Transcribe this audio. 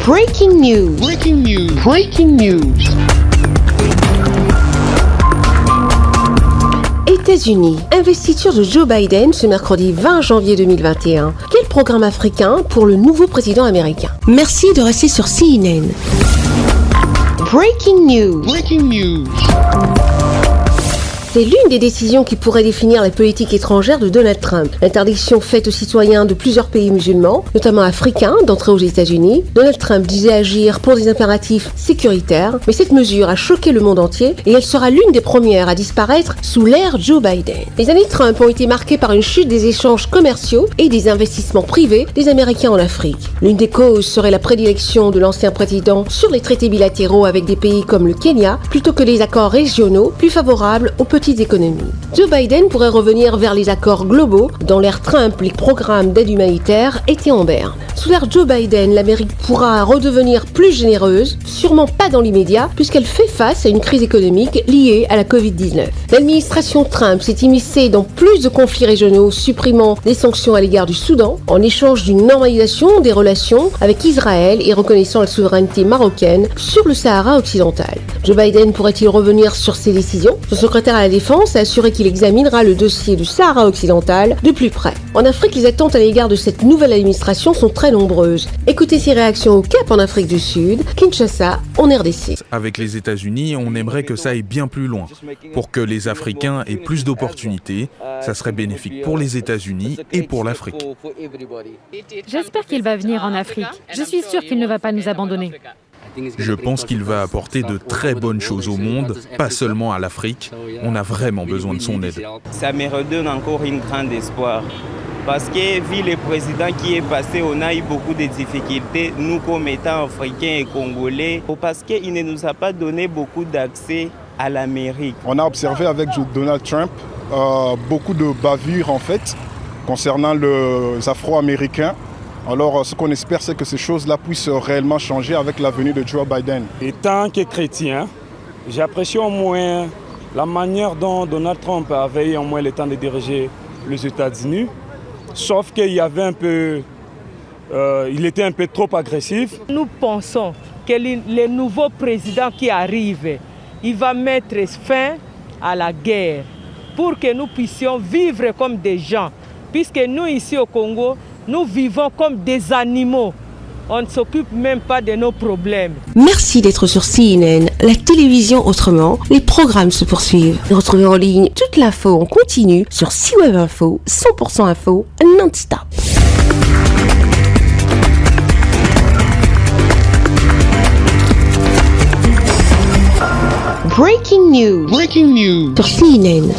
Breaking news. Breaking news. Breaking news. États-Unis. Investiture de Joe Biden ce mercredi 20 janvier 2021. Quel programme africain pour le nouveau président américain? Merci de rester sur CNN. Breaking news. Breaking news. C'est l'une des décisions qui pourrait définir la politique étrangère de Donald Trump. L'interdiction faite aux citoyens de plusieurs pays musulmans, notamment africains, d'entrer aux États-Unis. Donald Trump disait agir pour des impératifs sécuritaires, mais cette mesure a choqué le monde entier et elle sera l'une des premières à disparaître sous l'ère Joe Biden. Les années Trump ont été marquées par une chute des échanges commerciaux et des investissements privés des Américains en Afrique. L'une des causes serait la prédilection de l'ancien président sur les traités bilatéraux avec des pays comme le Kenya, plutôt que les accords régionaux plus favorables aux petites économies. Joe Biden pourrait revenir vers les accords globaux. Dans l'ère Trump, les programmes d'aide humanitaire étaient en berne. Sous l'ère Joe Biden, l'Amérique pourra redevenir plus généreuse, sûrement pas dans l'immédiat, puisqu'elle fait face à une crise économique liée à la Covid-19. L'administration Trump s'est immiscée dans plus de conflits régionaux, supprimant des sanctions à l'égard du Soudan, en échange d'une normalisation des relations avec Israël et reconnaissant la souveraineté marocaine sur le Sahara occidental. Joe Biden pourrait-il revenir sur ses décisions? Son secrétaire à la Défense a assuré qu'il examinera le dossier du Sahara occidental de plus près. En Afrique, les attentes à l'égard de cette nouvelle administration sont très nombreuses. Écoutez ses réactions au Cap en Afrique du Sud, Kinshasa en RDC. Avec les États-Unis, on aimerait que ça aille bien plus loin. Pour que les Africains aient plus d'opportunités, ça serait bénéfique pour les États-Unis et pour l'Afrique. J'espère qu'il va venir en Afrique. Je suis sûre qu'il ne va pas nous abandonner. Je pense qu'il va apporter de très bonnes choses au monde, pas seulement à l'Afrique. On a vraiment besoin de son aide. Ça me redonne encore un grand espoir. Parce que vu le président qui est passé, on a eu beaucoup de difficultés, nous comme étant Africains et Congolais, parce qu'il ne nous a pas donné beaucoup d'accès à l'Amérique. On a observé avec Donald Trump beaucoup de bavures en fait, concernant les Afro-Américains. Alors, ce qu'on espère, c'est que ces choses-là puissent réellement changer avec la venue de Joe Biden. Et tant que chrétien, j'apprécie au moins la manière dont Donald Trump avait eu au moins le temps de diriger les États-Unis. Sauf qu'il y avait il était un peu trop agressif. Nous pensons que le nouveau président qui arrive, il va mettre fin à la guerre pour que nous puissions vivre comme des gens. Puisque nous, ici au Congo, nous vivons comme des animaux. On ne s'occupe même pas de nos problèmes. Merci d'être sur CNN, la télévision autrement. Les programmes se poursuivent. Retrouvez en ligne toute l'info en continu sur C-Web Info, 100% info, non-stop. Breaking news. Breaking news. Sur CNN.